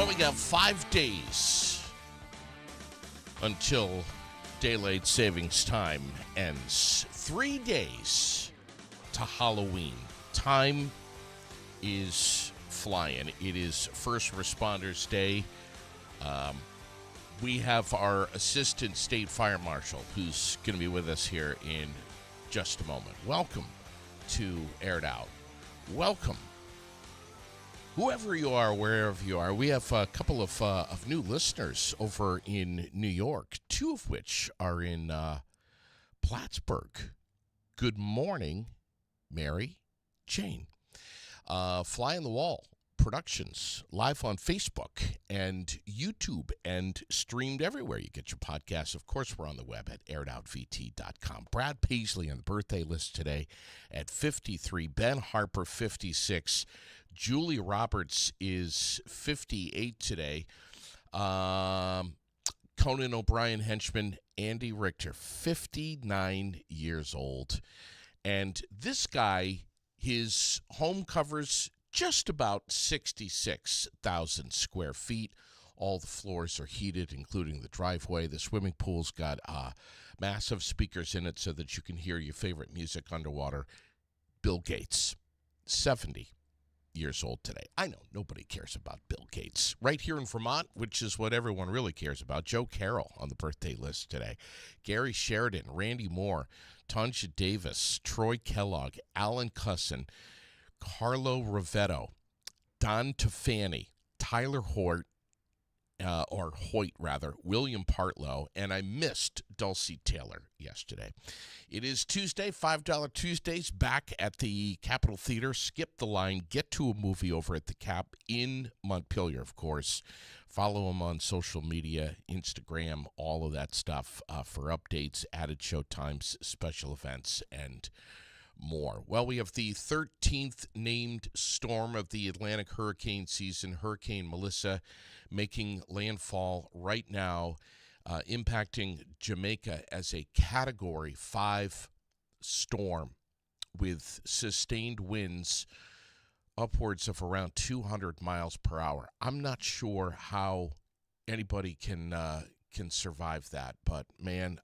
Well, we got 5 days until daylight savings time ends. 3 days to Halloween. Time is flying. It is First Responders Day. We have our Assistant State Fire Marshal who's going to be with us here in just a moment. Welcome to Aired Out. Welcome. Whoever you are, wherever you are, we have a couple of new listeners over in New York, 2 of which are in Plattsburgh. Good morning, Mary Jane. Fly on the Wall Productions, live on Facebook and YouTube and streamed everywhere you get your podcasts. Of course, we're on the web at airedoutvt.com. Brad Paisley on the birthday list today at 53. Ben Harper, 56. Julie Roberts is 58 today. Conan O'Brien henchman Andy Richter, 59 years old. And this guy, his home covers just about 66,000 square feet. All the floors are heated, including the driveway. The swimming pool's got massive speakers in it so that you can hear your favorite music underwater. Bill Gates, 70 years old today. I know nobody cares about Bill Gates. Right here in Vermont, which is what everyone really cares about, Joe Carroll on the birthday list today. Gary Sheridan, Randy Moore, Tanja Davis, Troy Kellogg, Alan Cusson, Carlo Rivetto, Don Tafani, Tyler Hoyt, William Partlow, and I missed Dulcie Taylor yesterday. It is Tuesday, $5 Tuesdays, back at the Capitol Theater. Skip the line, get to a movie over at the Cap in Montpelier, of course. Follow them on social media, Instagram, all of that stuff for updates, added show times, special events, and more. Well, we have the 13th named storm of the Atlantic hurricane season, Hurricane Melissa, making landfall right now, impacting Jamaica as a Category 5 storm with sustained winds upwards of around 200 miles per hour. I'm not sure how anybody can survive that, but man,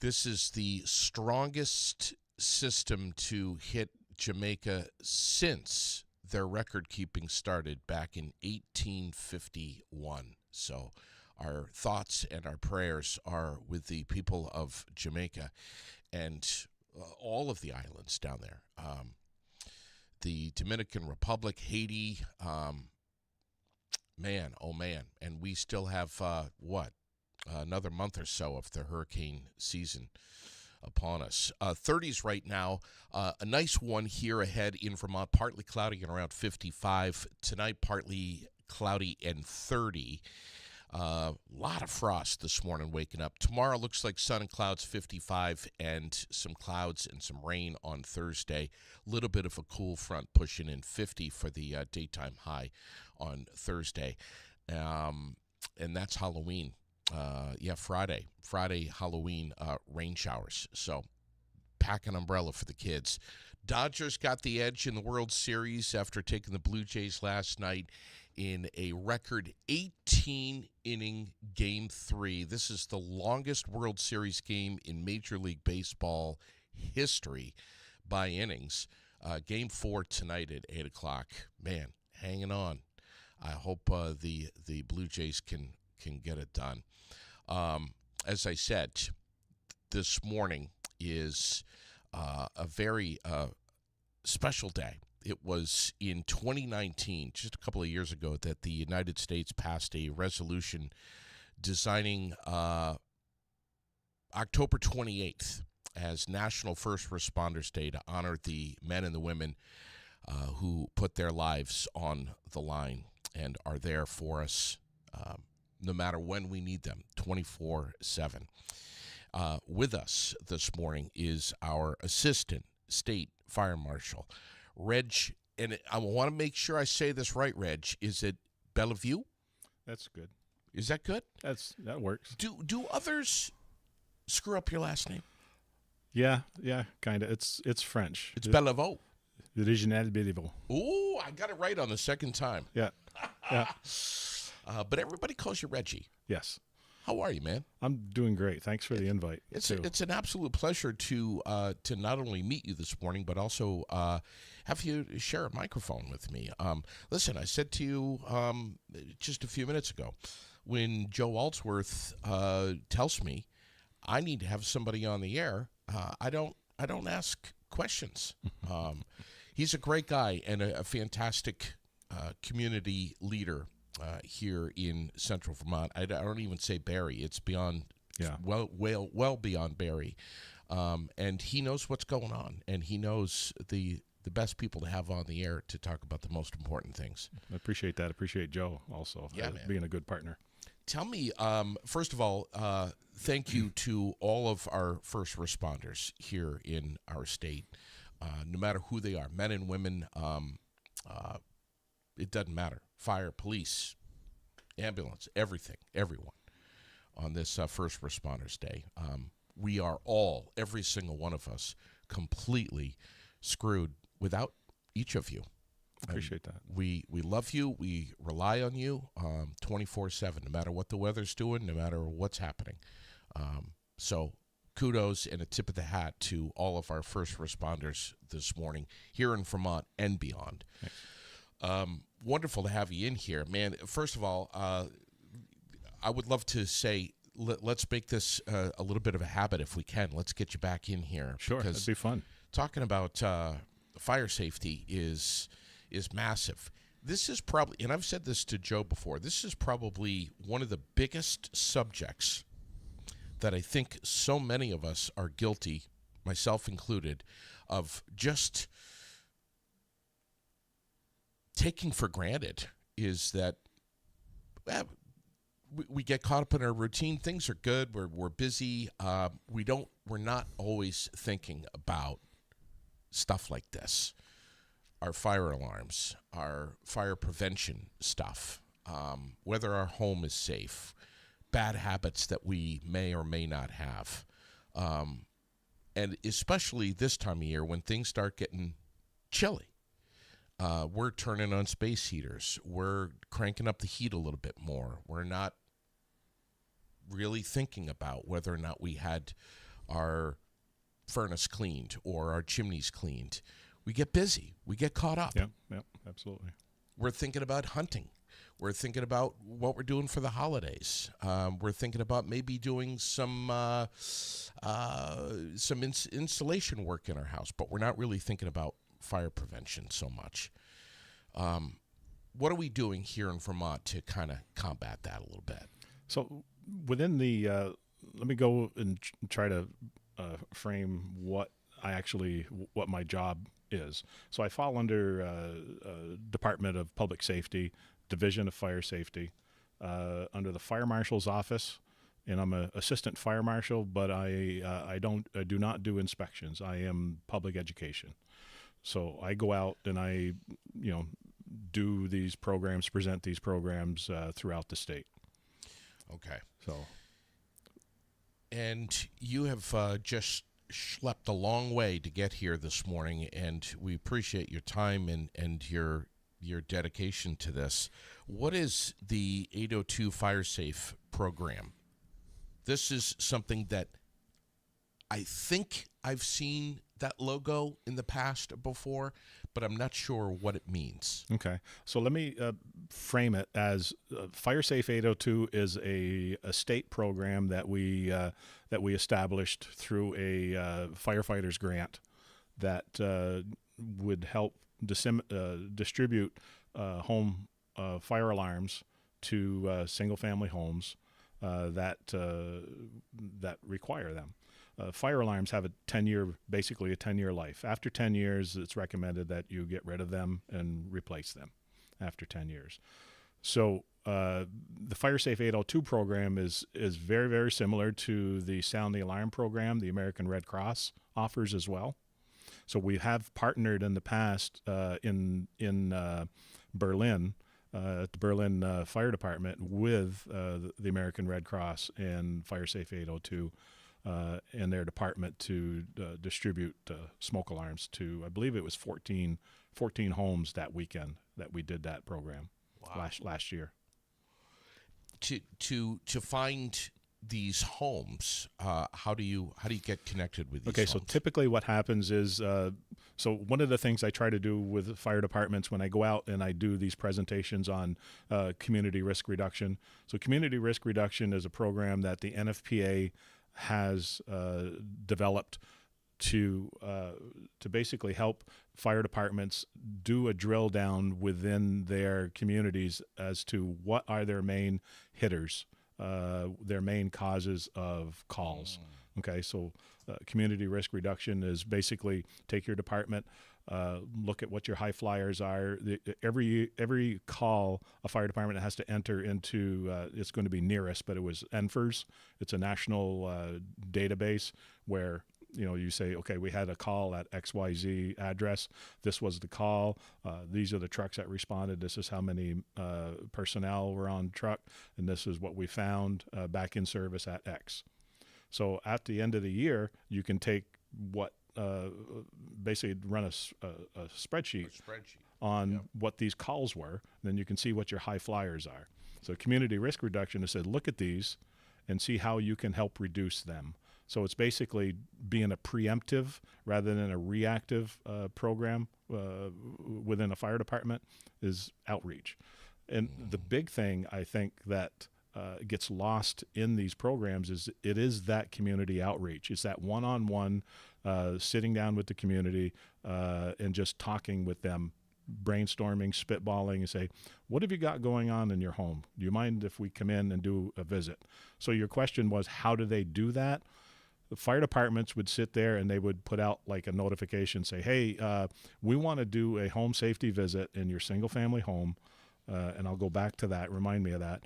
this is the strongest system to hit Jamaica since their record-keeping started back in 1851. So our thoughts and our prayers are with the people of Jamaica and all of the islands down there. The Dominican Republic, Haiti, man, oh man. And we still have, another month or so of the hurricane season upon us. 30s right now. A nice one here ahead in Vermont. Partly cloudy and around 55. Tonight, partly cloudy and 30. Lot of frost this morning waking up. Tomorrow looks like sun and clouds, 55, and some clouds and some rain on Thursday. A little bit of a cool front pushing in, 50 for the daytime high on Thursday. And that's Halloween. Friday, Halloween, rain showers. So pack an umbrella for the kids. Dodgers got the edge in the World Series after taking the Blue Jays last night in a record 18-inning Game 3. This is the longest World Series game in Major League Baseball history by innings. Game 4 tonight at 8 o'clock. Man, hanging on. I hope the Blue Jays can get it done. As I said, this morning is a very special day. It was in 2019, just a couple of years ago, that the United States passed a resolution designing October 28th as National First Responders Day to honor the men and the women who put their lives on the line and are there for us no matter when we need them, 24/7. With us this morning is our Assistant State Fire Marshal, Reg, and I want to make sure I say this right, Reg. Is it Beliveau? That's good. Is that good? That works. Do others screw up your last name? Yeah, kind of. It's French. It's Beliveau. Original Beliveau. Ooh, I got it right on the second time. Yeah. Yeah. But everybody calls you Reggie. Yes. How are you, man? I'm doing great. Thanks for the invite. It's an absolute pleasure to not only meet you this morning, but also have you share a microphone with me. Listen, I said to you just a few minutes ago, when Joe Altsworth tells me I need to have somebody on the air, I don't ask questions. He's a great guy and a fantastic community leader here in Central Vermont. I don't even say Barrie; it's beyond, well beyond Barrie. And he knows what's going on, and he knows the best people to have on the air to talk about the most important things. I appreciate that. I appreciate Joe also being a good partner. Tell me, first of all, thank you to all of our first responders here in our state, no matter who they are, men and women. It doesn't matter. Fire, police, ambulance, everything, everyone on this First Responders Day. We are all, every single one of us, completely screwed without each of you. Appreciate that. We love you. We rely on you 24/7, no matter what the weather's doing, no matter what's happening. So kudos and a tip of the hat to all of our first responders this morning here in Vermont and beyond. Wonderful to have you in here, man. First of all, I would love to say let's make this a little bit of a habit if we can. Let's get you back in here. Sure, that'd be fun. Talking about fire safety is massive. This is probably, and I've said this to Joe before, this is probably one of the biggest subjects that I think so many of us are guilty, myself included, of just taking for granted. Is that we get caught up in our routine. Things are good. We're busy. We're not always thinking about stuff like this. Our fire alarms, our fire prevention stuff, whether our home is safe, bad habits that we may or may not have. And especially this time of year when things start getting chilly. We're turning on space heaters. We're cranking up the heat a little bit more. We're not really thinking about whether or not we had our furnace cleaned or our chimneys cleaned. We get busy. We get caught up. Yep, absolutely. We're thinking about hunting. We're thinking about what we're doing for the holidays. We're thinking about maybe doing some installation work in our house, but we're not really thinking about fire prevention so much. What are we doing here in Vermont to kind of combat that a little bit? So within the, let me go and try to frame what my job is. So I fall under Department of Public Safety, Division of Fire Safety, under the Fire Marshal's office, and I'm an assistant fire marshal, but I do not do inspections. I am public education. So I go out and I do these programs, present these programs throughout the state. Okay. So, and you have just schlepped a long way to get here this morning, and we appreciate your time and your dedication to this. What is the 802 Fire Safe program? This is something that I think I've seen that logo in the past before, but I'm not sure what it means. Okay. So let me frame it as Fire Safe 802 is a state program that we established through a firefighters grant that would help distribute home fire alarms to single-family homes that require them. Fire alarms have basically a 10-year life. After 10 years, it's recommended that you get rid of them and replace them after 10 years. So the Fire Safe 802 program is very, very similar to the Sound the Alarm program the American Red Cross offers as well. So we have partnered in the past in Berlin, at the Berlin Fire Department with the American Red Cross and Fire Safe 802 and their department to distribute smoke alarms to, I believe it was 14 homes that weekend that we did that program. Wow. last year. To find these homes, how do you get connected with these Okay, homes? so typically what happens is, so one of the things I try to do with fire departments when I go out and I do these presentations on community risk reduction. So community risk reduction is a program that the NFPA has developed to basically help fire departments do a drill down within their communities as to what are their main hitters, their main causes of calls. Okay, so community risk reduction is basically take your department, look at what your high flyers are. Every call a fire department has to enter into, it's going to be nearest, but it was NFIRS. It's a national database where you say, okay, we had a call at XYZ address. This was the call. These are the trucks that responded. This is how many personnel were on truck, and this is what we found back in service at X. So at the end of the year, you can take what basically run a spreadsheet on what these calls were. Then you can see what your high flyers are. So community risk reduction has said, look at these and see how you can help reduce them. So it's basically being a preemptive rather than a reactive program within a fire department is outreach. And the big thing I think that gets lost in these programs is it is that community outreach. It's that one-on-one sitting down with the community and just talking with them, brainstorming, spitballing, and say, what have you got going on in your home? Do you mind if we come in and do a visit? So your question was, how do they do that? The fire departments would sit there and they would put out like a notification, say, hey, we want to do a home safety visit in your single family home. And I'll go back to that, remind me of that.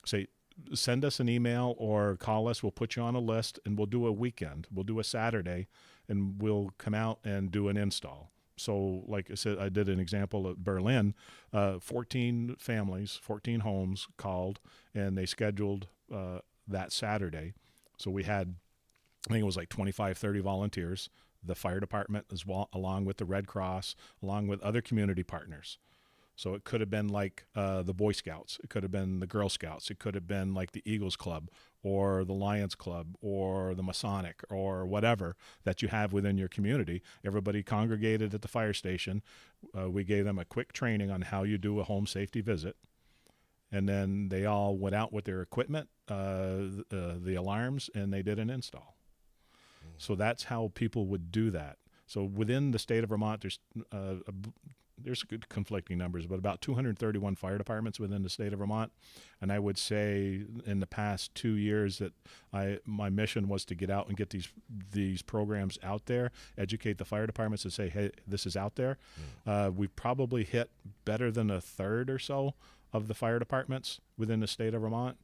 Say, send us an email or call us. We'll put you on a list and we'll do a weekend. We'll do a Saturday and we'll come out and do an install. So like I said, I did an example at Berlin, 14 families, 14 homes called, and they scheduled that Saturday. So we had, I think it was like 25, 30 volunteers, the fire department as well, along with the Red Cross, along with other community partners. So it could have been like the Boy Scouts. It could have been the Girl Scouts. It could have been like the Eagles Club or the Lions Club or the Masonic or whatever that you have within your community. Everybody congregated at the fire station. We gave them a quick training on how you do a home safety visit. And then they all went out with their equipment, the alarms, and they did an install. So that's how people would do that. So within the state of Vermont, there's good conflicting numbers, but about 231 fire departments within the state of Vermont. And I would say in the past 2 years that my mission was to get out and get these programs out there, educate the fire departments and say, hey, this is out there. We've probably hit better than a third or so of the fire departments within the state of Vermont.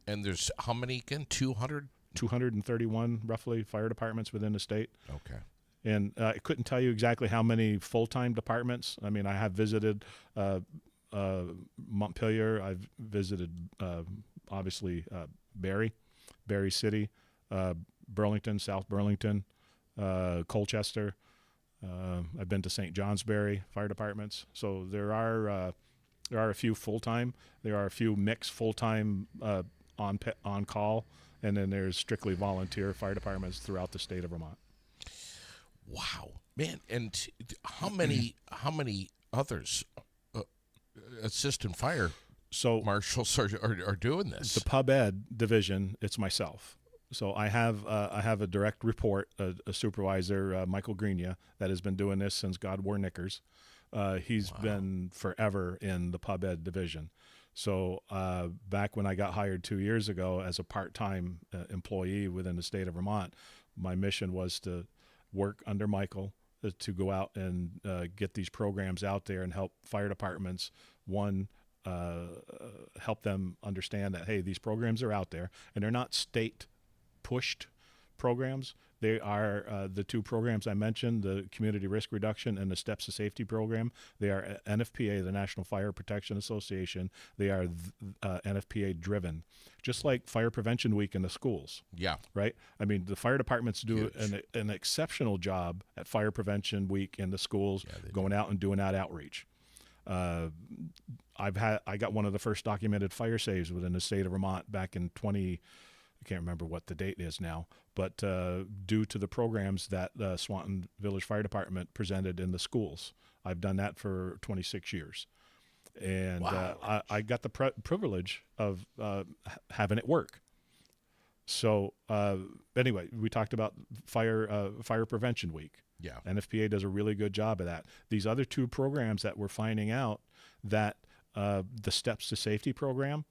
And there's how many again? 200? 231 roughly fire departments within the state. Okay. And I couldn't tell you exactly how many full-time departments. I mean, I have visited Montpelier. I've visited, obviously, Barrie City, Burlington, South Burlington, Colchester. I've been to St. Johnsbury fire departments. So there are a few full-time. There are a few mixed full-time on call, and then there's strictly volunteer fire departments throughout the state of Vermont. Wow, man! And how many others assistant fire marshals are doing this? The pub ed division, it's myself. So I have a direct report, a supervisor, Michael Greenya, that has been doing this since God wore knickers. He's been forever in the pub ed division. So back when I got hired 2 years ago as a part-time employee within the state of Vermont, my mission was to work under Michael to go out and get these programs out there and help fire departments, help them understand that, hey, these programs are out there and they're not state-pushed programs. They are the two programs I mentioned, the Community Risk Reduction and the Steps to Safety program. They are NFPA, the National Fire Protection Association. They are NFPA driven, just like Fire Prevention Week in the schools. Yeah. Right? I mean, the fire departments do an exceptional job at Fire Prevention Week in the schools, going out and doing that outreach. I got one of the first documented fire saves within the state of Vermont back in I can't remember what the date is now, but due to the programs that Swanton Village Fire Department presented in the schools. I've done that for 26 years. And Wow. I got the privilege of having it work. So anyway, we talked about Fire Prevention Week. Yeah. NFPA does a really good job of that. These other two programs that we're finding out that the Steps to Safety program,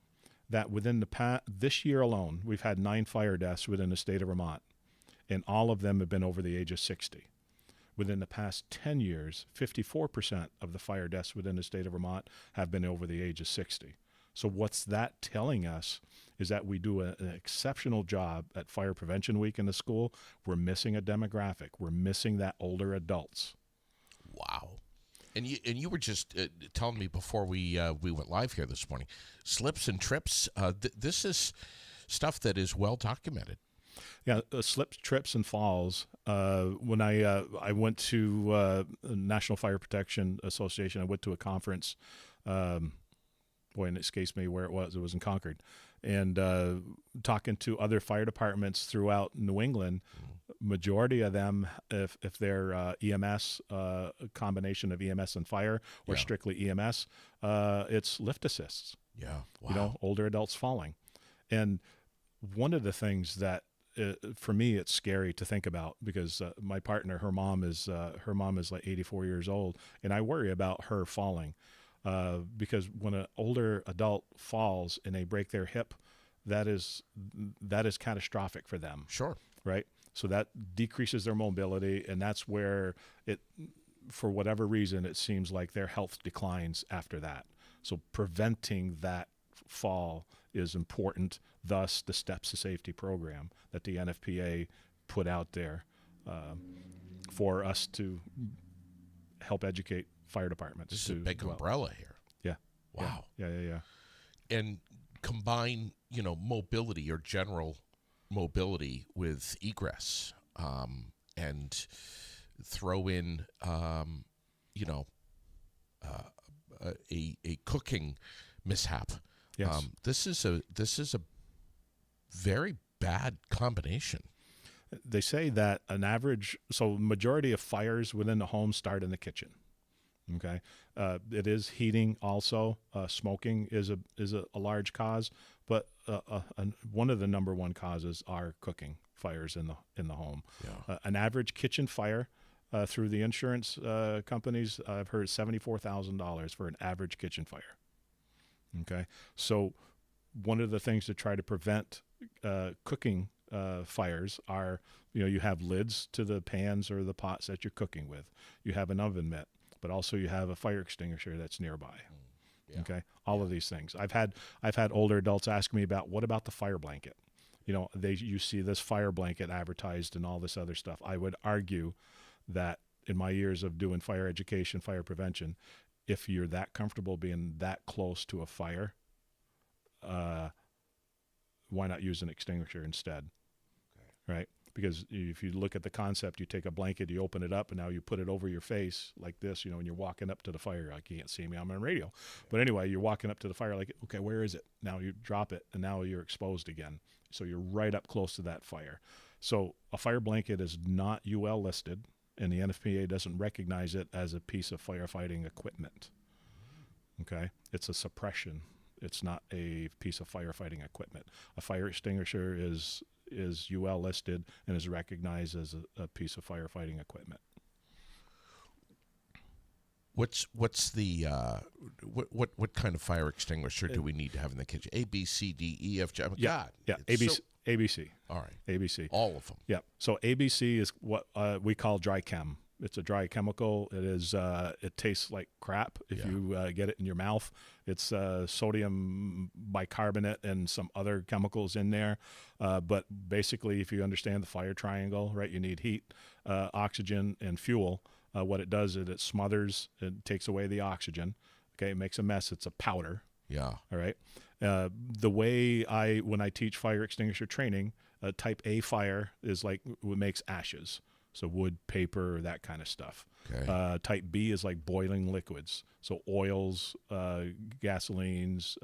that within this year alone, we've had 9 fire deaths within the state of Vermont, and all of them have been over the age of 60. Within the past 10 years, 54% of the fire deaths within the state of Vermont have been over the age of 60. So what's that telling us is that we do an exceptional job at Fire Prevention Week in the school. We're missing a demographic. We're missing that older adults. Wow. And you were just telling me before we went live here this morning, slips and trips. This is stuff that is well documented. Yeah, slips, trips, and falls. When I went to National Fire Protection Association, I went to a conference. And it escapes me where it was. It was in Concord, and talking to other fire departments throughout New England. Majority of them, if they're EMS, a combination of EMS and fire, or strictly EMS, it's lift assists. Yeah, wow. You know, older adults falling. And one of the things that for me, it's scary to think about, because my partner, her mom is like 84 years old, and I worry about her falling because when an older adult falls and they break their hip, that is catastrophic for them. Sure. Right. So that decreases their mobility, and that's where for whatever reason, it seems like their health declines after that. So preventing that fall is important. Thus, the Steps to Safety program that the NFPA put out there for us to help educate fire departments. This is a big umbrella here. Yeah. Wow. Yeah. And combine, mobility or general mobility with egress, and throw in, a cooking mishap. Yes. This is a very bad combination. They say that majority of fires within the home start in the kitchen. Okay, it is heating also. Smoking is a large cause, but one of the number one causes are cooking fires in the home. Yeah. An average kitchen fire through the insurance companies, I've heard $74,000 for an average kitchen fire. Okay, so one of the things to try to prevent cooking fires are, you have lids to the pans or the pots that you're cooking with. You have an oven mitt, but also you have a fire extinguisher that's nearby. Yeah. Okay, all of these things. I've had older adults ask me about, what about the fire blanket? You see this fire blanket advertised and all this other stuff. I would argue that in my years of doing fire education, fire prevention, if you're that comfortable being that close to a fire, why not use an extinguisher instead? Okay. Right? Because if you look at the concept, you take a blanket, you open it up, and now you put it over your face like this, and you're walking up to the fire. Like, you can't see me, I'm on radio. Yeah. But anyway, you're walking up to the fire like, okay, where is it? Now you drop it, and now you're exposed again. So you're right up close to that fire. So a fire blanket is not UL listed, and the NFPA doesn't recognize it as a piece of firefighting equipment. Okay? It's a suppression. It's not a piece of firefighting equipment. A fire extinguisher is UL listed and is recognized as a piece of firefighting equipment. What's the what kind of fire extinguisher do we need to have in the kitchen? A, B, C, D, E, F, G. God, ABC. All right, ABC. All of them. Yeah. So ABC is what we call dry chem. It's a dry chemical. It is. It tastes like crap if you get it in your mouth. It's sodium bicarbonate and some other chemicals in there. But basically, if you understand the fire triangle, right, you need heat, oxygen, and fuel. What it does is it smothers, it takes away the oxygen. Okay, it makes a mess. It's a powder. Yeah. All right. The way when I teach fire extinguisher training, type A fire is like what makes ashes. So wood, paper, that kind of stuff. Okay. Type B is like boiling liquids. So oils, gasolines,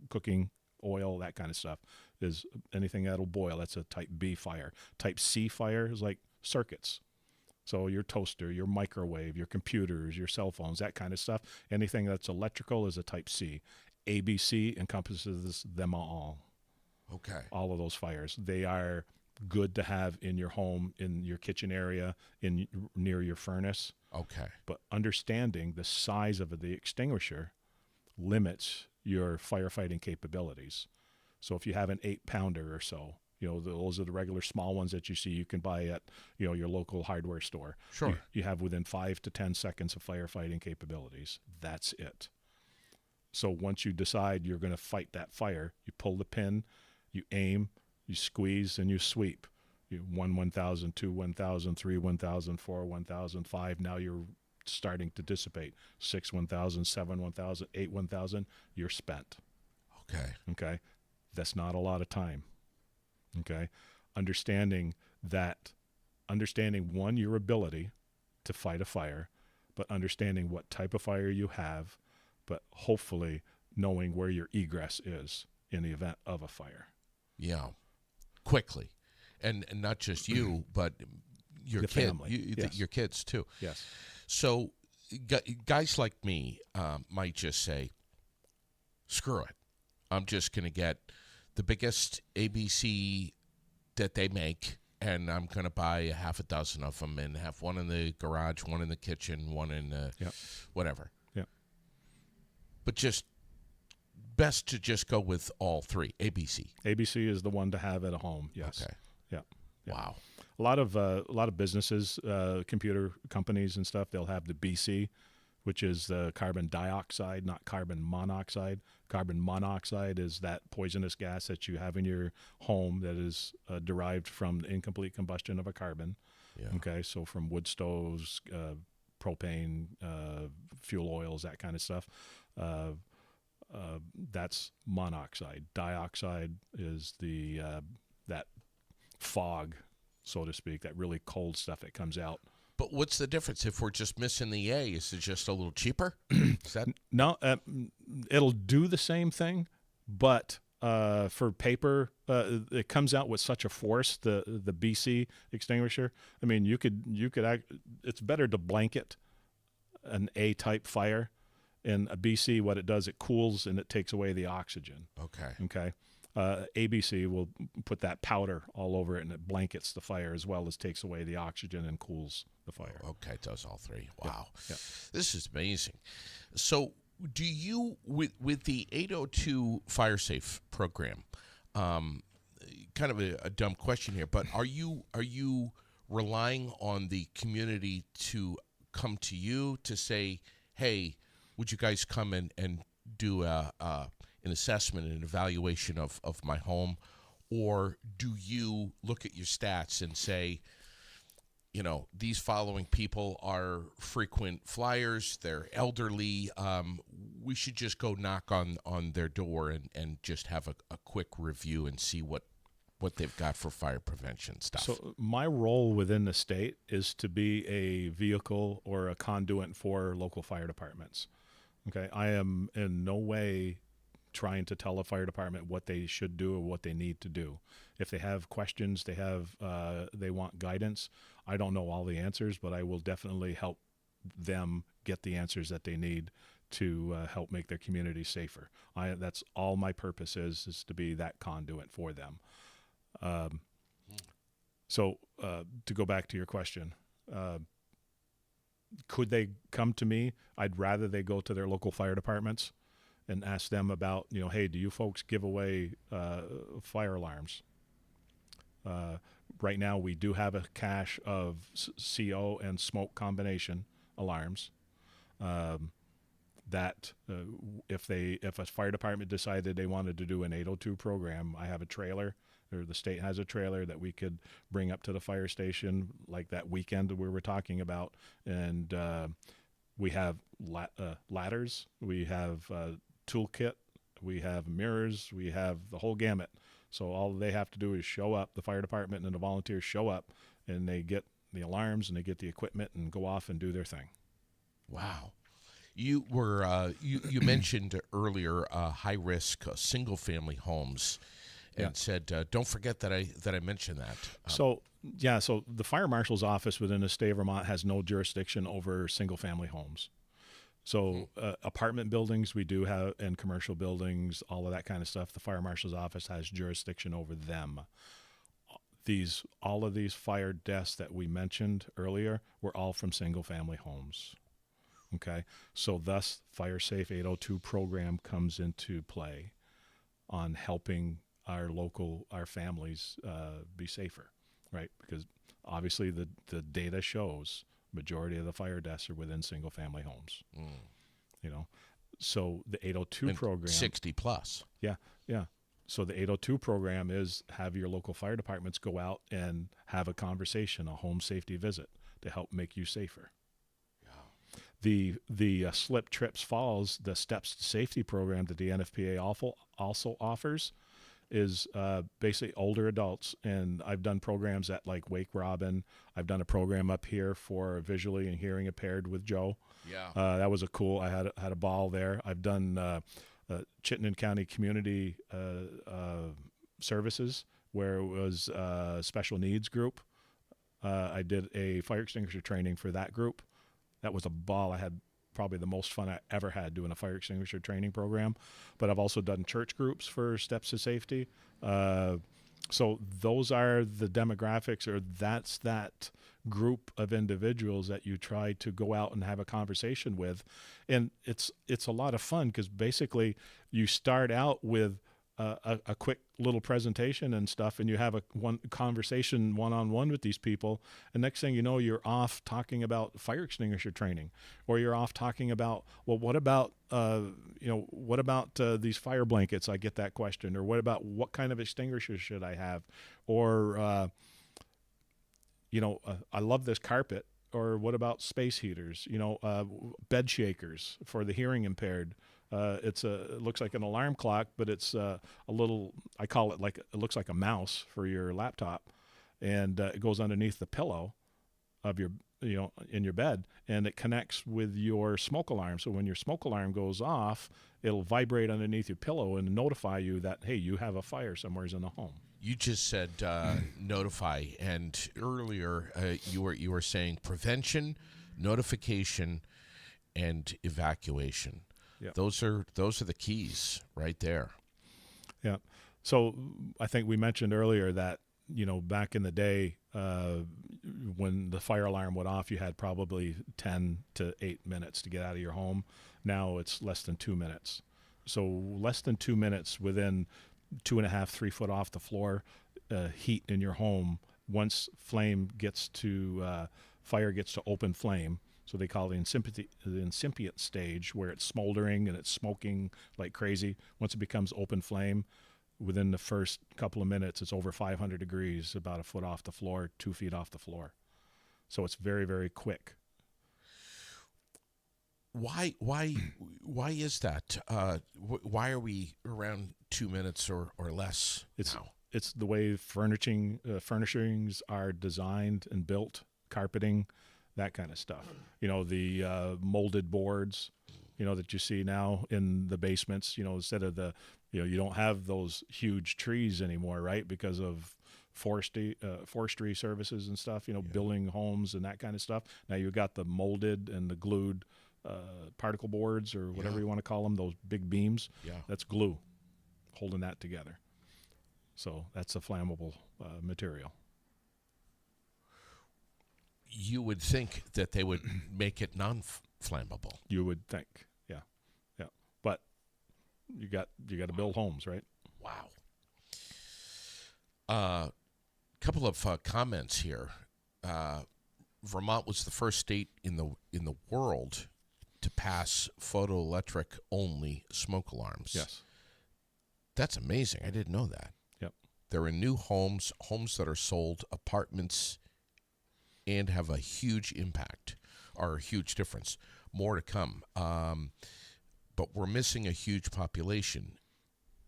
cooking oil, that kind of stuff is anything that'll boil. That's a type B fire. Type C fire is like circuits. So your toaster, your microwave, your computers, your cell phones, that kind of stuff. Anything that's electrical is a type C. ABC encompasses them all. Okay. All of those fires. They are good to have in your home, in your kitchen area, near your furnace. Okay. But understanding the size of the extinguisher limits your firefighting capabilities. So if you have an 8-pounder or so, those are the regular small ones that you see you can buy at, your local hardware store. Sure. You have within 5 to 10 seconds of firefighting capabilities. That's it. So once you decide you're going to fight that fire, you pull the pin, you aim, you squeeze, and you sweep. 1, 1,000, 2, 1,000, 3, 1,000, 4, 1,000, 5. Now you're starting to dissipate. 6, 1,000, 7, 1,000, 8, 1,000. You're spent. Okay. Okay. That's not a lot of time. Okay. Understanding one, your ability to fight a fire, but understanding what type of fire you have, but hopefully knowing where your egress is in the event of a fire. Yeah. Quickly. And not just you, but your kid, family. Yes. Your kids too. Yes. So guys like me might just say, screw it. I'm just going to get the biggest ABC that they make, and I'm going to buy a half a dozen of them and have one in the garage, one in the kitchen, one in the whatever. Yeah. But just best to just go with all three, ABC. ABC is the one to have at home. Yes. Okay. Yeah. Wow. A lot of businesses, computer companies and stuff, they'll have the BC, which is the carbon dioxide, not carbon monoxide. Carbon monoxide is that poisonous gas that you have in your home that is derived from the incomplete combustion of a carbon. Yeah. Okay, so from wood stoves, propane, fuel oils, that kind of stuff. That's monoxide. Dioxide is the that fog, so to speak, that really cold stuff that comes out. But what's the difference if we're just missing the A? Is it just a little cheaper? Is that No, it'll do the same thing, but for paper, it comes out with such a force. The BC extinguisher. I mean, you could. It's better to blanket an A type fire. In a BC, what it does, it cools and it takes away the oxygen. okay? Okay. ABC will put that powder all over it and it blankets the fire as well as takes away the oxygen and cools the fire. Okay, it does all three. Wow. Yeah. This is amazing. So do you, with the 802 Fire Safe program, kind of a dumb question here, but are you relying on the community to come to you to say, hey, would you guys come and do an assessment and evaluation of my home? Or do you look at your stats and say, these following people are frequent flyers, they're elderly, we should just go knock on their door and just have a quick review and see what they've got for fire prevention stuff? So my role within the state is to be a vehicle or a conduit for local fire departments. Okay, I am in no way trying to tell a fire department what they should do or what they need to do. If they have questions, they want guidance. I don't know all the answers, but I will definitely help them get the answers that they need to help make their community safer. That's all my purpose is to be that conduit for them. So to go back to your question, could they come to me? I'd rather they go to their local fire departments and ask them about, hey, do you folks give away fire alarms? Right now, we do have a cache of CO and smoke combination alarms. That if a fire department decided they wanted to do an 802 program, I have a trailer, or the state has a trailer that we could bring up to the fire station, like that weekend that we were talking about, and we have ladders, we have toolkit, we have mirrors, we have the whole gamut. So all they have to do is show up, the fire department and the volunteers show up, and they get the alarms and they get the equipment and go off and do their thing. Wow. You were you mentioned earlier high risk single family homes, and said don't forget that I mentioned that. So the fire marshal's office within the state of Vermont has no jurisdiction over single family homes. So apartment buildings we do have, and commercial buildings, all of that kind of stuff. The fire marshal's office has jurisdiction over them. All of these fire deaths that we mentioned earlier were all from single family homes. Okay, so thus Fire Safe 802 program comes into play on helping our families be safer, right? Because obviously the data shows majority of the fire deaths are within single family homes. You know, so the 802 program, 60 plus. Yeah. So the 802 program is have your local fire departments go out and have a conversation, a home safety visit to help make you safer. The Slip, Trips, Falls, the Steps to Safety program that the NFPA also offers is basically older adults. And I've done programs at like Wake Robin. I've done a program up here for visually and hearing impaired with Joe. Yeah. That was I had a ball there. I've done Chittenden County Community Services, where it was a special needs group. I did a fire extinguisher training for that group. That was a ball. I had probably the most fun I ever had doing a fire extinguisher training program. But I've also done church groups for Steps to Safety. So those are the demographics, or that's that group of individuals that you try to go out and have a conversation with. And it's a lot of fun because basically you start out with a quick little presentation and stuff, and you have one conversation one-on-one with these people, and next thing you know, you're off talking about fire extinguisher training, or you're off talking about, well, what about these fire blankets? I get that question. Or what kind of extinguishers should I have? Or I love this carpet. Or what about space heaters? Bed shakers for the hearing impaired. It looks like an alarm clock, but it's a little, I call it it looks like a mouse for your laptop, and it goes underneath the pillow of your, in your bed, and it connects with your smoke alarm. So when your smoke alarm goes off, it'll vibrate underneath your pillow and notify you that, hey, you have a fire somewhere in the home. You just said notify, and earlier you were saying prevention, notification, and evacuation. Yep. Those are the keys right there. Yeah. So I think we mentioned earlier that, back in the day, when the fire alarm went off, you had probably 10 to 8 minutes to get out of your home. Now it's less than 2 minutes. So less than 2 minutes within 2.5, 3 foot off the floor, heat in your home. Once fire gets to open flame. So they call it the incipient stage, where it's smoldering and it's smoking like crazy. Once it becomes open flame, within the first couple of minutes, it's over 500 degrees, about a foot off the floor, 2 feet off the floor. So it's very, very quick. Why is that? Why are we around 2 minutes or less now? It's the way furnishings are designed and built, carpeting, that kind of stuff. The molded boards, that you see now in the basements, instead of you don't have those huge trees anymore, right? Because of forestry services and stuff, building homes and that kind of stuff. Now you've got the molded and the glued particle boards, or whatever you want to call them, those big beams. Yeah. That's glue holding that together. So that's a flammable material. You would think that they would make it non-flammable. You would think, yeah. But you got to build homes, right? Wow. Couple of comments here. Vermont was the first state in the world to pass photoelectric only smoke alarms. Yes. That's amazing. I didn't know that. Yep. They're in new homes that are sold, apartments, and have a huge impact, or a huge difference. More to come. But we're missing a huge population.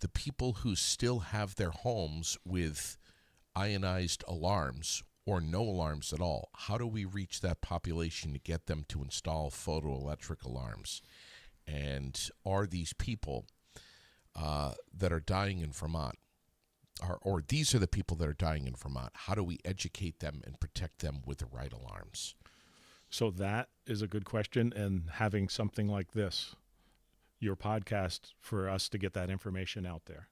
The people who still have their homes with ionized alarms, or no alarms at all, how do we reach that population to get them to install photoelectric alarms? And are these people that are dying in Vermont, or these are the people that are dying in Vermont, how do we educate them and protect them with the right alarms? So that is a good question, and having something like this, your podcast, for us to get that information out there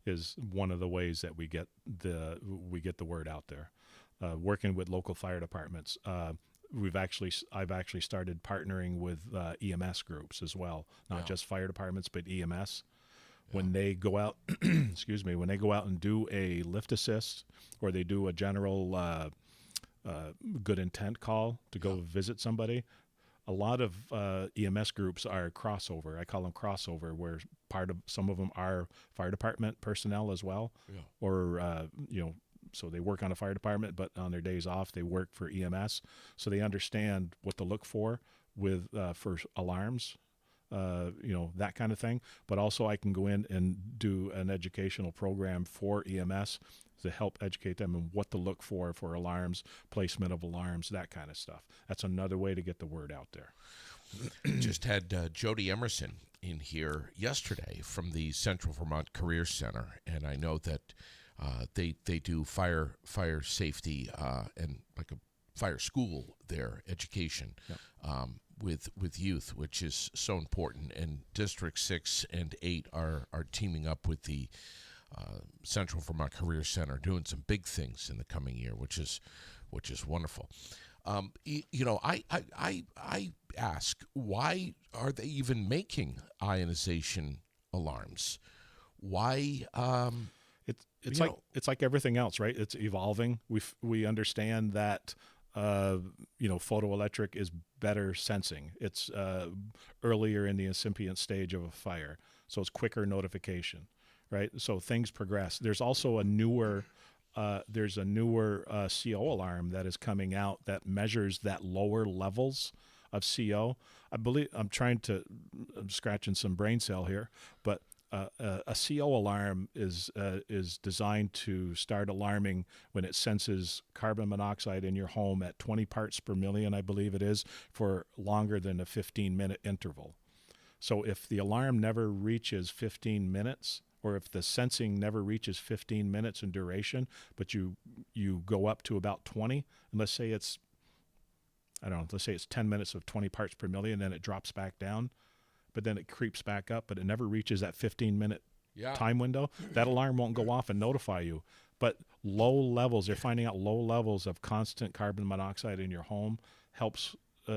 is one of the ways that we get the word out there. Working with local fire departments, I've actually started partnering with EMS groups as well, not just fire departments, but EMS. When they go out, when they go out and do a lift assist, or they do a general good intent call to go visit somebody, a lot of EMS groups are crossover. I call them crossover, where some of them are fire department personnel as well, or so they work on a fire department, but on their days off, they work for EMS. So they understand what to look for with for alarms, that kind of thing. But also I can go in and do an educational program for EMS to help educate them on what to look for alarms, placement of alarms, that kind of stuff. That's another way to get the word out there. Just had Jody Emerson in here yesterday from the Central Vermont Career Center, and I know that they do fire safety and like a fire school there, education with youth, which is so important. And District 6 and 8 are teaming up with the Central Vermont Career Center, doing some big things in the coming year, which is wonderful. I ask, why are they even making ionization alarms? Why? It's like everything else, right? It's evolving. We understand that photoelectric is better sensing. It's earlier in the incipient stage of a fire, so it's quicker notification, right? So things progress. There's also a newer CO alarm that is coming out that measures that lower levels of CO. I believe I'm scratching some brain cell here, but a CO alarm is designed to start alarming when it senses carbon monoxide in your home at 20 parts per million, I believe it is, for longer than a 15-minute interval. So if the alarm never reaches 15 minutes, or if the sensing never reaches 15 minutes in duration, but you go up to about 20, and let's say it's 10 minutes of 20 parts per million, then it drops back down, but then it creeps back up, but it never reaches that 15-minute time window, that alarm won't go off and notify you. But they're finding out low levels of constant carbon monoxide in your home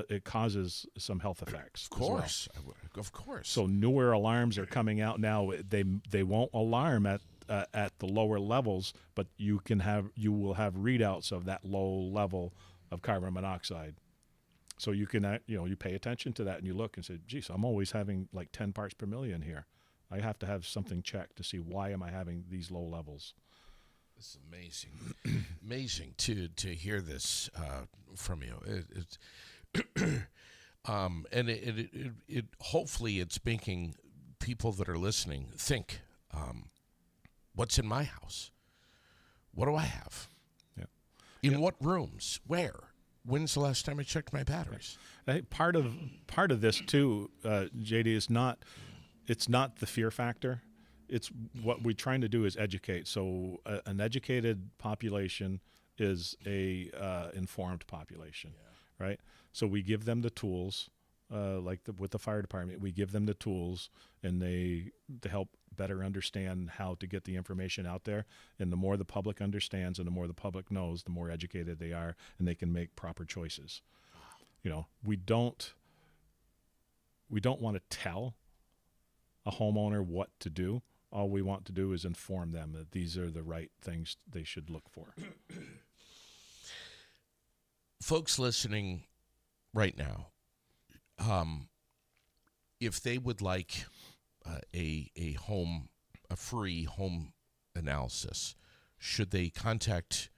it causes some health effects. Of course. So newer alarms are coming out now. They won't alarm at the lower levels, but you will have readouts of that low level of carbon monoxide. So you can, you pay attention to that and you look and say, geez, I'm always having like 10 parts per million here. I have to have something checked to see why am I having these low levels. This is amazing. Amazing to hear this from you. And it hopefully it's making people that are listening think, what's in my house? What do I have? Yeah. In what rooms? Where? When's the last time I checked my batteries? I think part of this too, JD, it's not the fear factor. It's what we're trying to do is educate. So an educated population is a informed population, right? So we give them the tools, with the fire department, we give them the tools, and to help better understand how to get the information out there. And the more the public understands and the more the public knows, the more educated they are, and they can make proper choices. We don't want to tell a homeowner what to do. All we want to do is inform them that these are the right things they should look for. Folks listening right now, if they would like a free home analysis, should they contact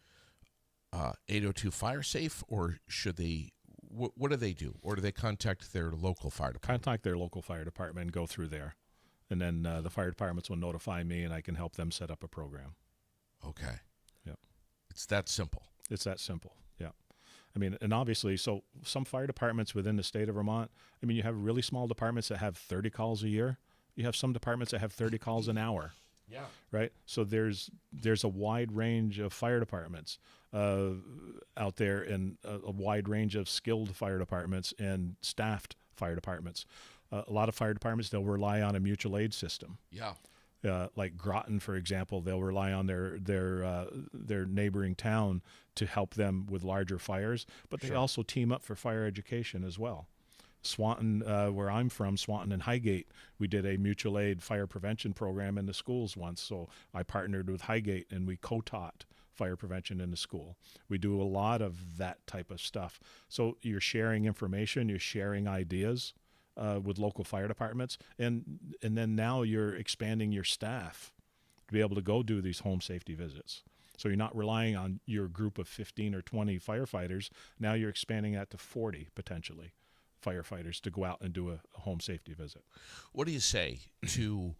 802 Fire Safe, or should they? What do they do? Or do they contact their local fire department? Contact their local fire department and go through there, and then the fire departments will notify me, and I can help them set up a program. Okay. Yep. It's that simple. It's that simple. Yeah. I mean, and obviously, so some fire departments within the state of Vermont, I mean, you have really small departments that have 30 calls a year. You have some departments that have 30 calls an hour. Yeah. Right. So there's a wide range of fire departments out there, and a wide range of skilled fire departments and staffed fire departments. A lot of fire departments, they'll rely on a mutual aid system. Yeah. Like Groton, for example, they'll rely on their neighboring town to help them with larger fires, but they also team up for fire education as well. Swanton, where I'm from, Swanton and Highgate, we did a mutual aid fire prevention program in the schools once. So I partnered with Highgate and we co-taught fire prevention in the school. We do a lot of that type of stuff. So you're sharing information, you're sharing ideas with local fire departments, and then now you're expanding your staff to be able to go do these home safety visits. So you're not relying on your group of 15 or 20 firefighters. Now you're expanding that to 40 potentially firefighters to go out and do a home safety visit. What do you say to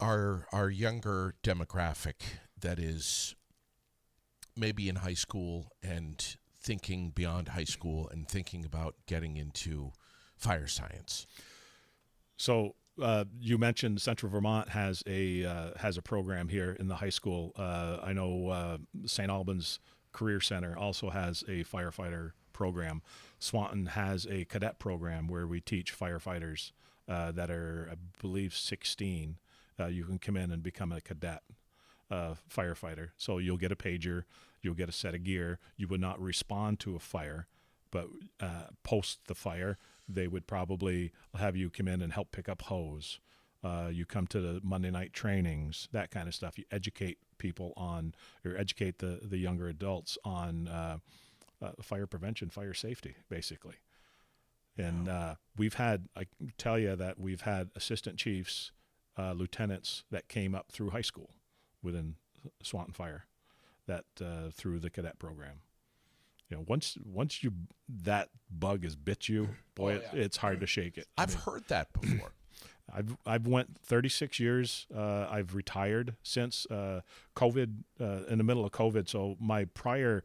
our younger demographic that is maybe in high school and thinking beyond high school and thinking about getting into fire science? So you mentioned Central Vermont has a program here in the high school. I know St. Albans Career Center also has a firefighter program. Swanton has a cadet program where we teach firefighters that are, I believe, 16. You can come in and become a cadet firefighter. So you'll get a pager, you'll get a set of gear. You would not respond to a fire, but post the fire, they would probably have you come in and help pick up hose. You come to the Monday night trainings, that kind of stuff. You educate people on, or educate the younger adults on fire prevention, fire safety, basically. And we've had, I can tell you that we've had assistant chiefs, lieutenants that came up through high school within Swanton Fire, that through the cadet program. You know, once you that bug has bit you, boy, it's hard to shake it. I've heard that before. I've went 36 years. I've retired since COVID, in the middle of COVID. So my prior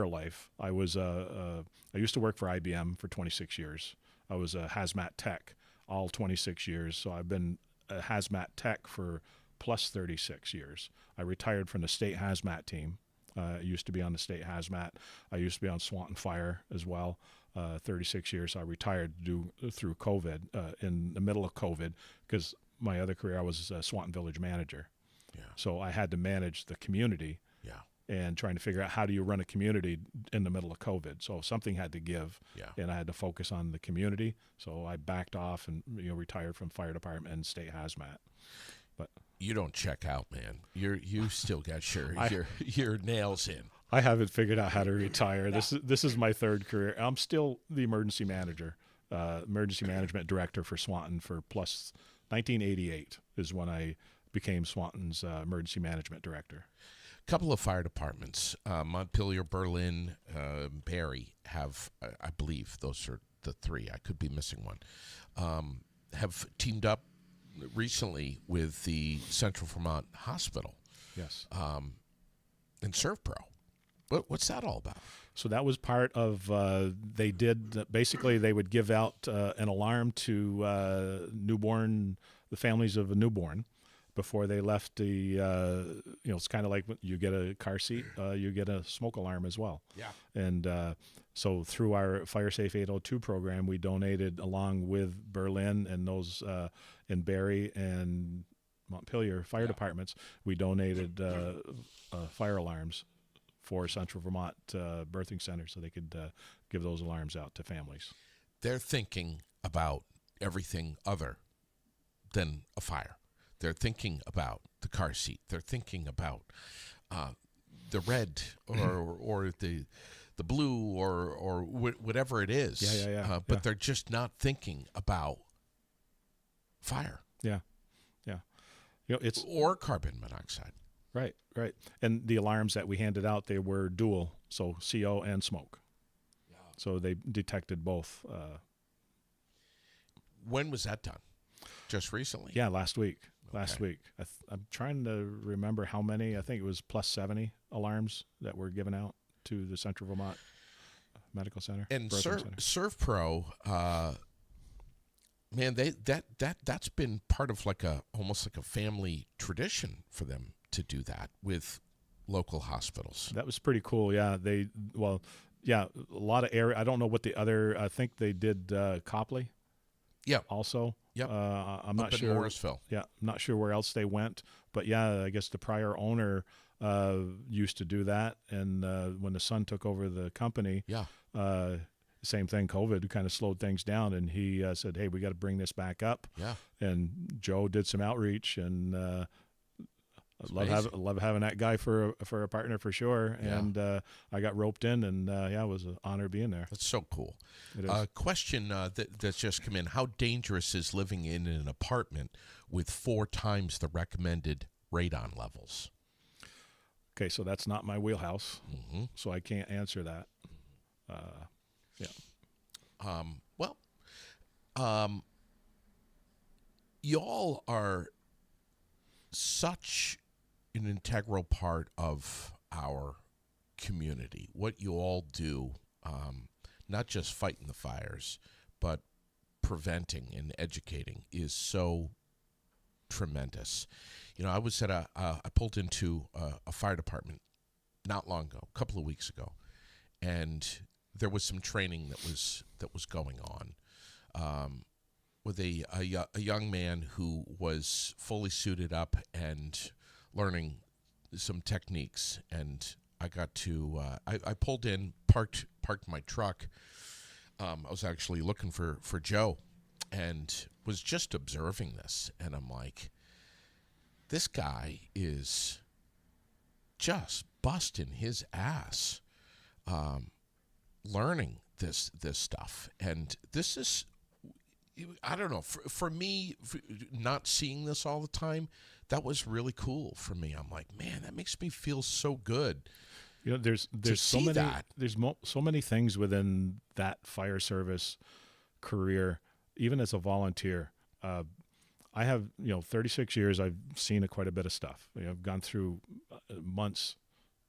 life, I was I used to work for IBM for 26 years. I was a hazmat tech all 26 years. So I've been a hazmat tech for plus 36 years. I retired from the state hazmat team. I used to be on the state hazmat. I used to be on Swanton Fire as well. 36 years. I retired through COVID, in the middle of COVID, because my other career, I was a Swanton Village manager. Yeah. So I had to manage the community. Yeah. And trying to figure out how do you run a community in the middle of COVID. So something had to give, and I had to focus on the community. So I backed off and retired from fire department and state hazmat. But you don't check out, man. You still got your nails in. I haven't figured out how to retire. This is my third career. I'm still the emergency manager, emergency management director for Swanton for plus 1988 is when I became Swanton's emergency management director. A couple of fire departments, Montpelier, Berlin, Barrie, have, I believe those are the three. I could be missing one. Have teamed up recently with the Central Vermont Hospital. Yes. And ServPro. What's that all about? So that was part of, basically they would give out an alarm to the families of a newborn before they left it's kind of like when you get a car seat, you get a smoke alarm as well. Yeah. And so through our Fire Safe 802 program, we donated, along with Berlin and those in Barrie and Montpelier fire departments, we donated fire alarms for Central Vermont Birthing Center so they could give those alarms out to families. They're thinking about everything other than a fire. They're thinking about the car seat. They're thinking about the red or the blue or whatever it is. But they're just not thinking about fire. Yeah. It's or carbon monoxide. Right. And the alarms that we handed out, they were dual, so CO and smoke. Yeah. So they detected both. When was that done? Just recently? Yeah, last week. last week. I'm trying to remember how many. I think it was plus 70 alarms that were given out to the Central Vermont Medical Center. And ServPro, man, that's been part of almost like a family tradition for them to do that with local hospitals. That was pretty cool. Yeah, a lot of area. I don't know what the other. I think they did Copley. Yeah. Also. Yep. I'm not in sure. Morrisville. Yeah, I'm not sure where else they went, but yeah, I guess the prior owner used to do that, and when the son took over the company, same thing. COVID kind of slowed things down, and he said, "Hey, we got to bring this back up." Yeah. And Joe did some outreach, and love having that guy for a partner for sure. Yeah. And I got roped in, and it was an honor being there. That's so cool. It is. Question that's just come in: how dangerous is living in an apartment with 4 times the recommended radon levels? Okay, so that's not my wheelhouse, Mm-hmm. so I can't answer that. Y'all are such an integral part of our community. What you all do, not just fighting the fires, but preventing and educating, is so tremendous. You know, I was at I pulled into a fire department not long ago, a couple of weeks ago, and there was some training that was going on with a young man who was fully suited up and learning some techniques. And I got to I pulled in, parked my truck. I was actually looking for Joe, and was just observing this, and I'm like, this guy is just busting his ass, learning this stuff. And this is, I don't know, for me, not seeing this all the time, that was really cool for me. I'm like, man, that makes me feel so good. You know, there's so many things within that fire service career, even as a volunteer. I have, 36 years. I've seen quite a bit of stuff. I've gone through months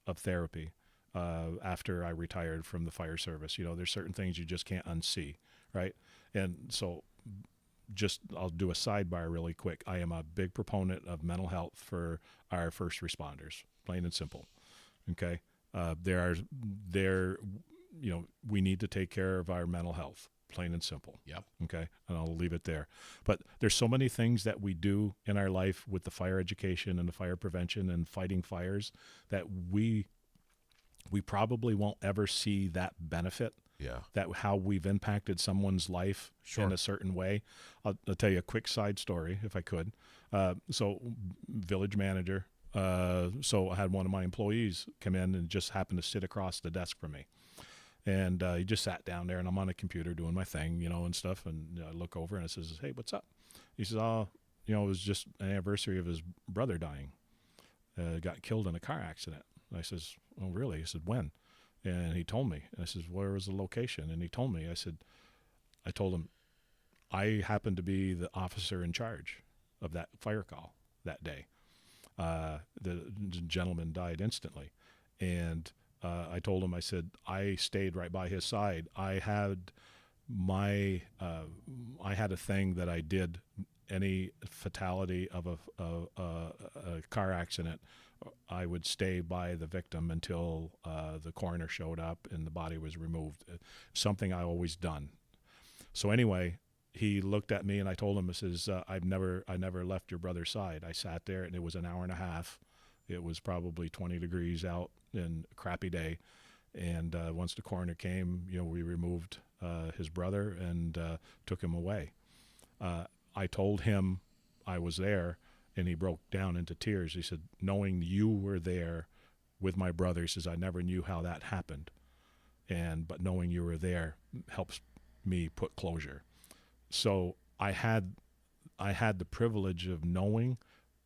of therapy after I retired from the fire service. There's certain things you just can't unsee, right? And so I'll do a sidebar really quick. I am a big proponent of mental health for our first responders, plain and simple. Okay. We need to take care of our mental health, plain and simple. Yep. Okay. And I'll leave it there. But there's so many things that we do in our life with the fire education and the fire prevention and fighting fires that we probably won't ever see that benefit. Yeah. That how we've impacted someone's life in a certain way. I'll tell you a quick side story if I could. So village manager. So I had one of my employees come in and just happened to sit across the desk from me. And he just sat down there, and I'm on a computer doing my thing, and stuff. And I look over and I says, "Hey, what's up?" He says, it was just an anniversary of his brother dying. Got killed in a car accident. And I says, "Oh, really?" He said, "When?" And he told me. And I says, "Where was the location?" And he told me. I told him, I happened to be the officer in charge of that fire call that day. The gentleman died instantly. And I told him, I said, I stayed right by his side. I had a thing that I did. Any fatality of a car accident, I would stay by the victim until the coroner showed up and the body was removed. Something I always done. So anyway, he looked at me and I told him, I says, I never left your brother's side. I sat there and it was an hour and a half. It was probably 20 degrees out and a crappy day. And once the coroner came, we removed his brother and took him away. I told him I was there, and he broke down into tears. He said, knowing you were there with my brother, he says, I never knew how that happened. But knowing you were there helps me put closure. So I had the privilege of knowing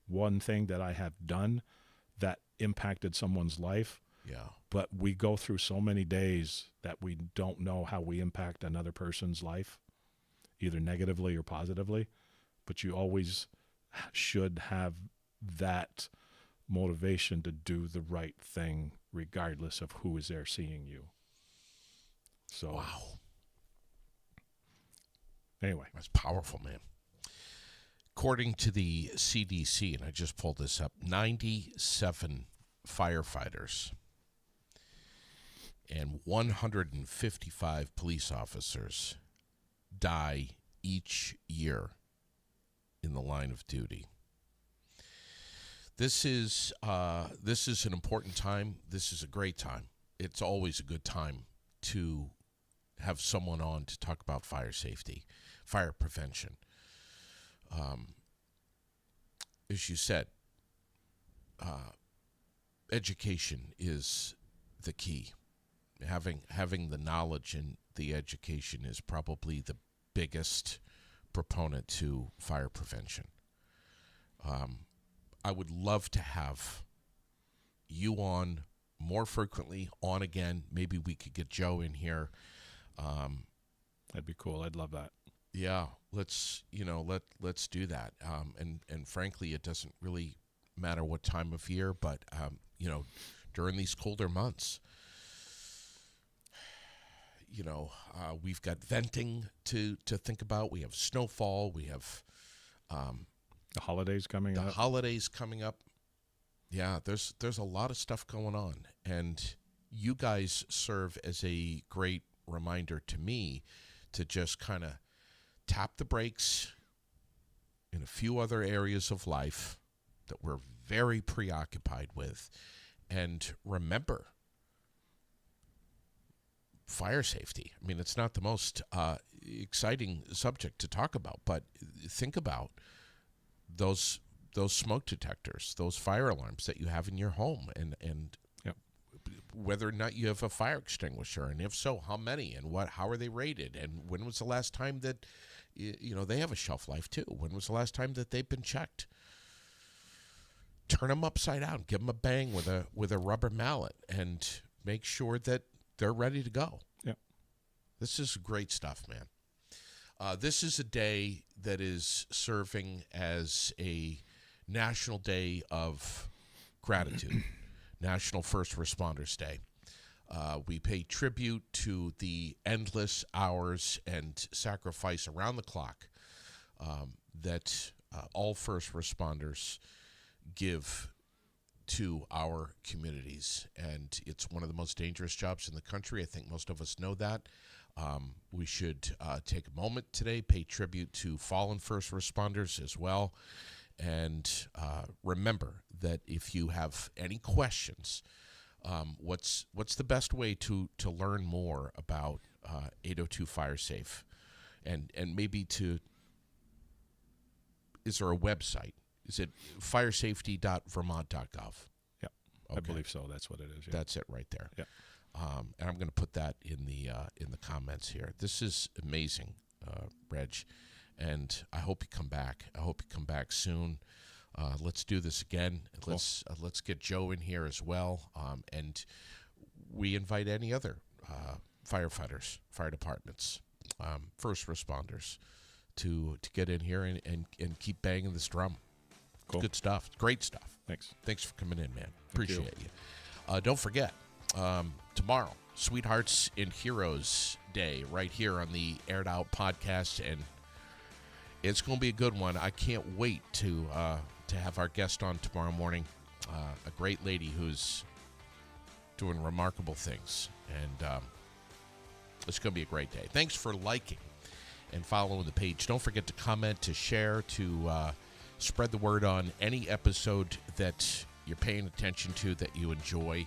one thing that I have done that impacted someone's life. Yeah. But we go through so many days that we don't know how we impact another person's life, either negatively or positively. But you always should have that motivation to do the right thing regardless of who is there seeing you. So, wow. Anyway. That's powerful, man. According to the CDC, and I just pulled this up, 97 firefighters and 155 police officers die each year in the line of duty. This is an important time. This is a great time. It's always a good time to have someone on to talk about fire safety, fire prevention. As you said, education is the key. Having the knowledge and the education is probably the biggest proponent to fire prevention. I would love to have you on more frequently, on again. Maybe we could get Joe in here. That'd be cool. I'd love that. Yeah, let's do that. And frankly, it doesn't really matter what time of year, but during these colder months, we've got venting to think about. We have snowfall. We have the holidays coming up. Yeah, there's a lot of stuff going on, and you guys serve as a great reminder to me to just kind of tap the brakes in a few other areas of life that we're very preoccupied with, and remember fire safety. I mean, it's not the most exciting subject to talk about, but think about those smoke detectors, those fire alarms that you have in your home, and yep. whether or not you have a fire extinguisher, and if so, how many, and how are they rated, and when was the last time that they have a shelf life too. When was the last time that they've been checked? Turn them upside down, give them a bang with a rubber mallet, and make sure that they're ready to go. Yep. This is great stuff, man. This is a day that is serving as a National Day of Gratitude, National First Responders Day. We pay tribute to the endless hours and sacrifice around the clock that all first responders give to our communities. And it's one of the most dangerous jobs in the country. I think most of us know that. We should take a moment today, pay tribute to fallen first responders as well. And remember that if you have any questions, what's the best way to learn more about 802 Fire Safe, and maybe is there a website? Is it firesafety.vermont.gov? Yeah, okay. I believe so. That's what it is. Yeah. That's it right there. Yeah. And I'm going to put that in the comments here. This is amazing, Reg, and I hope you come back. I hope you come back soon. Let's do this again. Cool. Let's get Joe in here as well, and we invite any other firefighters, fire departments, first responders to get in here and keep banging this drum. Cool. Good stuff. Great stuff. Thanks for coming in, man. Appreciate you. Don't forget, tomorrow, Sweethearts and Heroes Day, right here on the Aired Out podcast, and it's going to be a good one. I can't wait to have our guest on tomorrow morning, a great lady who's doing remarkable things, and it's going to be a great day. Thanks for liking and following the page. Don't forget to comment, to share, to spread the word on any episode that you're paying attention to, that you enjoy,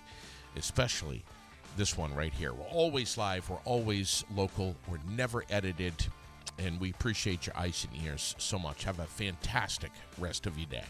especially this one right here. We're always live. We're always local. We're never edited. And we appreciate your eyes and ears so much. Have a fantastic rest of your day.